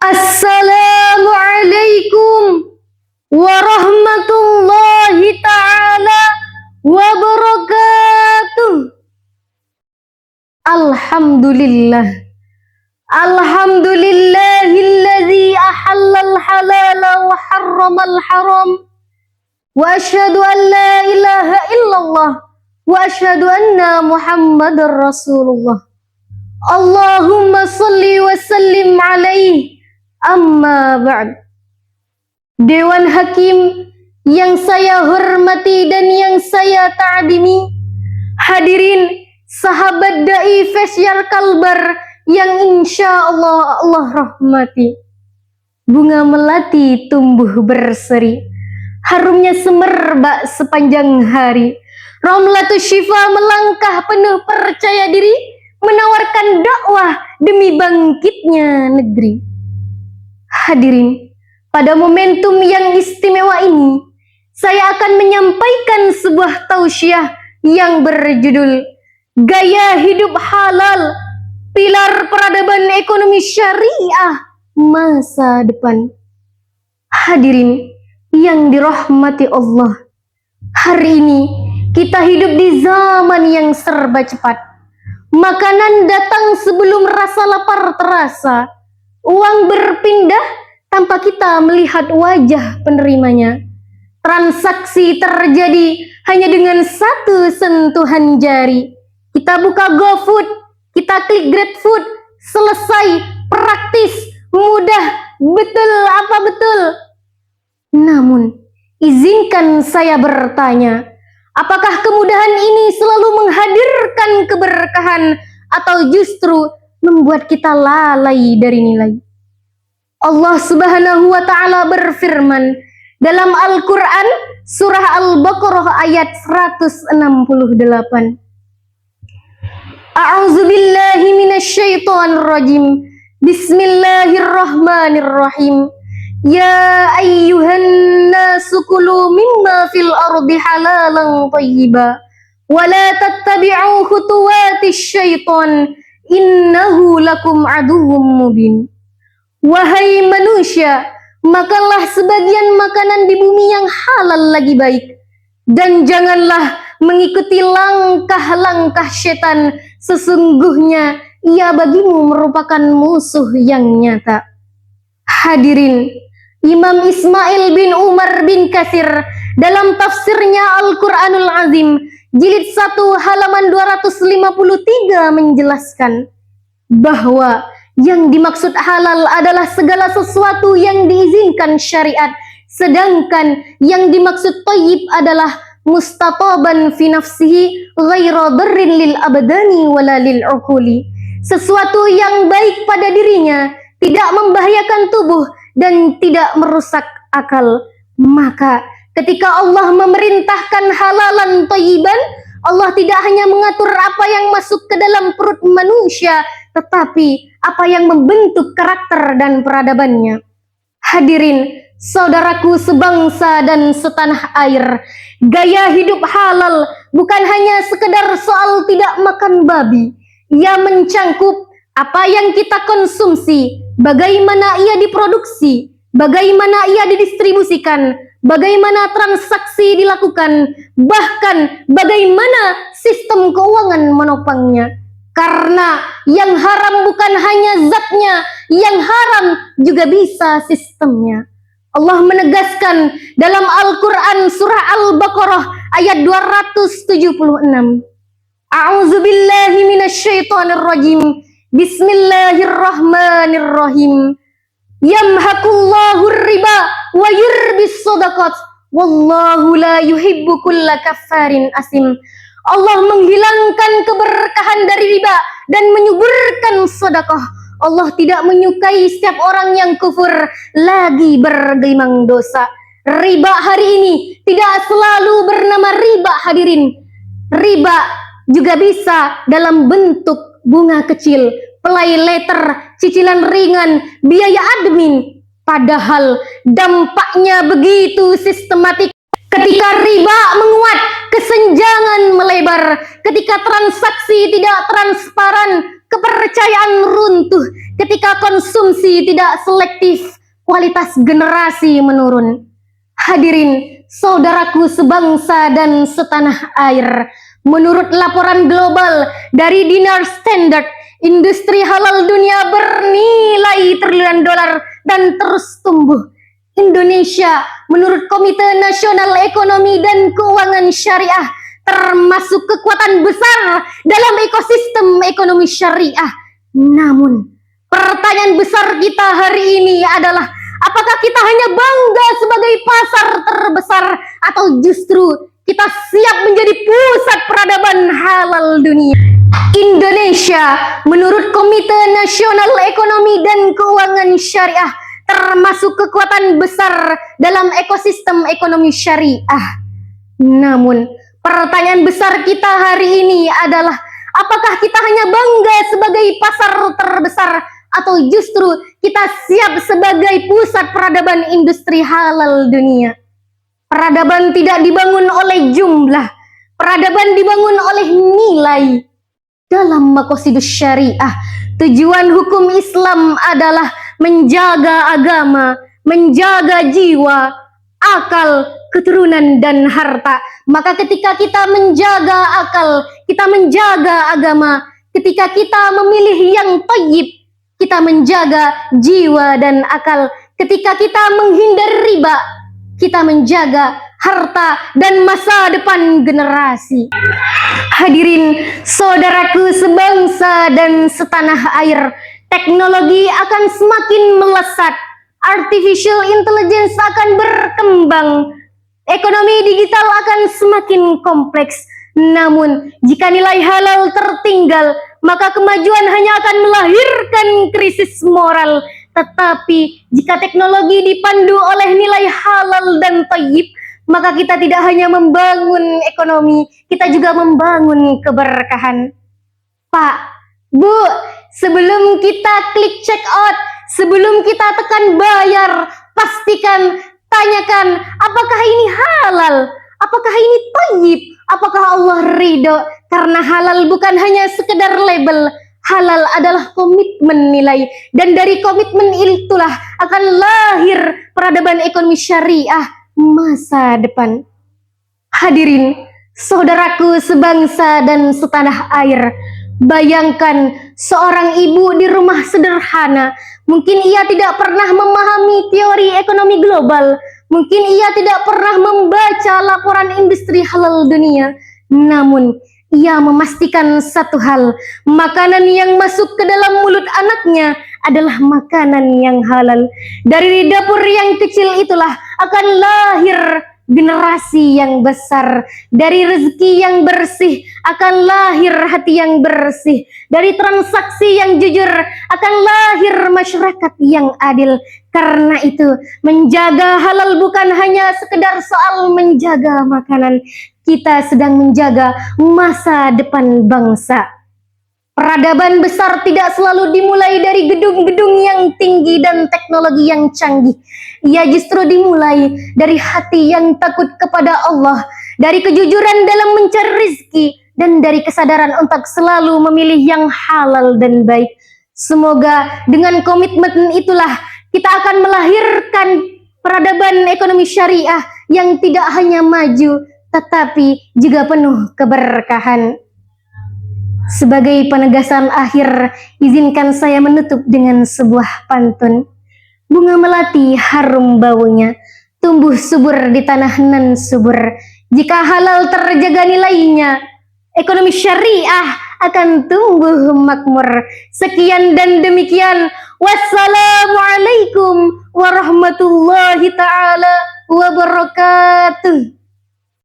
Assalamualaikum warahmatullahi ta'ala wabarakatuh. Alhamdulillah. Alhamdulillahilladzi ahallal halala wa harramal haram. Wa asyhadu an la ilaha illallah wa asyhadu anna Muhammadar Rasulullah. Allahumma salli wa sallim alaihi. Amma ba'd. Dewan Hakim yang saya hormati dan yang saya ta'zimi, hadirin sahabat dai Faisal Kalbar yang insya Allah rahmati. Bunga melati tumbuh berseri, harumnya semerbak sepanjang hari. Ramlatus Syifa melangkah penuh percaya diri, menawarkan dakwah demi bangkitnya negeri. Hadirin, pada momentum yang istimewa ini, saya akan menyampaikan sebuah tausiah yang berjudul Gaya Hidup Halal, Pilar Peradaban Ekonomi Syariah Masa Depan. Hadirin yang dirahmati Allah, hari ini kita hidup di zaman yang serba cepat. Makanan datang sebelum rasa lapar terasa. Uang berpindah tanpa kita melihat wajah penerimanya. Transaksi terjadi hanya dengan satu sentuhan jari. Kita buka GoFood, kita klik GrabFood, selesai, praktis, mudah, betul apa betul? Namun, izinkan saya bertanya, apakah kemudahan ini selalu menghadirkan keberkahan atau justru membuat kita lalai dari nilai? Allah Subhanahu wa ta'ala berfirman dalam Al-Quran surah Al-Baqarah ayat 168. A'udzu billahi minasyaitonir rajim. Bismillahirrahmanirrahim. Ya ayyuhan nasu kulu mimma fil ardi halalan thayyiba wa la tattabi'u khutuwatis syaiton innahu lakum aduwwum mubin. Wahai manusia, makanlah sebagian makanan di bumi yang halal lagi baik, dan janganlah mengikuti langkah-langkah setan, sesungguhnya ia bagimu merupakan musuh yang nyata. Hadirin, Imam Ismail bin Umar bin Katsir dalam tafsirnya Al-Quranul Azim jilid 1 halaman 253 menjelaskan bahwa yang dimaksud halal adalah segala sesuatu yang diizinkan syariat, sedangkan yang dimaksud thayyib adalah mustataban fi nafsihi ghaira darrin lil abdani wala lil uquli, sesuatu yang baik pada dirinya, tidak membahayakan tubuh dan tidak merusak akal. Maka ketika Allah memerintahkan halalan thayyiban, Allah tidak hanya mengatur apa yang masuk ke dalam perut manusia, tetapi apa yang membentuk karakter dan peradabannya. Hadirin, saudaraku sebangsa dan setanah air, gaya hidup halal bukan hanya sekedar soal tidak makan babi. Ia mencangkup apa yang kita konsumsi, bagaimana ia diproduksi, bagaimana ia didistribusikan, bagaimana transaksi dilakukan, bahkan bagaimana sistem keuangan menopangnya. Karena yang haram bukan hanya zatnya, yang haram juga bisa sistemnya. Allah menegaskan dalam Al-Quran surah Al-Baqarah ayat 276. A'udzu billahi minasyaitonir rajim. Bismillahirrahmanirrahim. Yamhaqullahu riba wa yurbis shadaqat wallahu la yuhibbu kulla kaffarin asim. Allah menghilangkan keberkahan dari riba dan menyuburkan sedekah. Allah tidak menyukai setiap orang yang kufur lagi bergelimang dosa. Riba hari ini tidak selalu bernama riba, hadirin. Riba juga bisa dalam bentuk bunga kecil, pay letter, cicilan ringan, biaya admin. Padahal dampaknya begitu sistematik. Ketika riba menguat, kesenjangan melebar. Ketika transaksi tidak transparan, kepercayaan runtuh ketika konsumsi tidak selektif, kualitas generasi menurun. Hadirin, saudaraku sebangsa dan setanah air, menurut laporan global dari Dinar Standard, industri halal dunia bernilai triliunan dolar dan terus tumbuh. Indonesia menurut Komite Nasional Ekonomi dan Keuangan Syariah termasuk kekuatan besar dalam ekosistem ekonomi syariah. Namun, pertanyaan besar kita hari ini adalah, apakah kita hanya bangga sebagai pasar terbesar atau justru kita siap menjadi pusat peradaban halal dunia? Indonesia menurut Komite Nasional Ekonomi dan Keuangan Syariah termasuk kekuatan besar dalam ekosistem ekonomi syariah. Namun, pertanyaan besar kita hari ini adalah, apakah kita hanya bangga sebagai pasar terbesar atau justru kita siap sebagai pusat peradaban industri halal dunia? Peradaban tidak dibangun oleh jumlah, peradaban dibangun oleh nilai. Dalam Maqasidus Syariah, tujuan hukum Islam adalah menjaga agama, menjaga jiwa, akal, keturunan, dan harta. Maka ketika kita menjaga akal, kita menjaga agama, ketika kita memilih yang thayyib, kita menjaga jiwa dan akal. Ketika kita menghindar riba, kita menjaga harta dan masa depan generasi. Hadirin, saudaraku sebangsa dan setanah air, teknologi akan semakin melesat, artificial intelligence akan berkembang, ekonomi digital akan semakin kompleks. Namun, jika nilai halal tertinggal, maka kemajuan hanya akan melahirkan krisis moral. Tetapi, jika teknologi dipandu oleh nilai halal dan thayyib, maka kita tidak hanya membangun ekonomi, kita juga membangun keberkahan. Pak, Bu, sebelum kita klik check out, sebelum kita tekan bayar, pastikan, tanyakan, apakah ini halal? Apakah ini thayyib? Apakah Allah ridho? Karena halal bukan hanya sekedar label, halal adalah komitmen nilai. Dan dari komitmen itulah akan lahir peradaban ekonomi syariah masa depan. Hadirin, saudaraku sebangsa dan setanah air, bayangkan seorang ibu di rumah sederhana. Mungkin ia tidak pernah memahami teori ekonomi global, mungkin ia tidak pernah membaca laporan industri halal dunia. Namun, ia memastikan satu hal, makanan yang masuk ke dalam mulut anaknya adalah makanan yang halal. Dari dapur yang kecil itulah akan lahir generasi yang besar. Dari rezeki yang bersih akan lahir hati yang bersih. Dari transaksi yang jujur akan lahir masyarakat yang adil. Karena itu, menjaga halal bukan hanya sekedar soal menjaga makanan. Kita sedang menjaga masa depan bangsa. Peradaban besar tidak selalu dimulai dari gedung-gedung yang tinggi dan teknologi yang canggih. Ia justru dimulai dari hati yang takut kepada Allah, dari kejujuran dalam mencari rezeki, dan dari kesadaran untuk selalu memilih yang halal dan baik. Semoga dengan komitmen itulah kita akan melahirkan peradaban ekonomi syariah yang tidak hanya maju, tetapi juga penuh keberkahan. Sebagai penegasan akhir, izinkan saya menutup dengan sebuah pantun. Bunga melati harum baunya, tumbuh subur di tanah nan subur. Jika halal terjaga nilainya, ekonomi syariah akan tumbuh makmur. Sekian dan demikian. Wassalamualaikum warahmatullahi ta'ala wabarakatuh.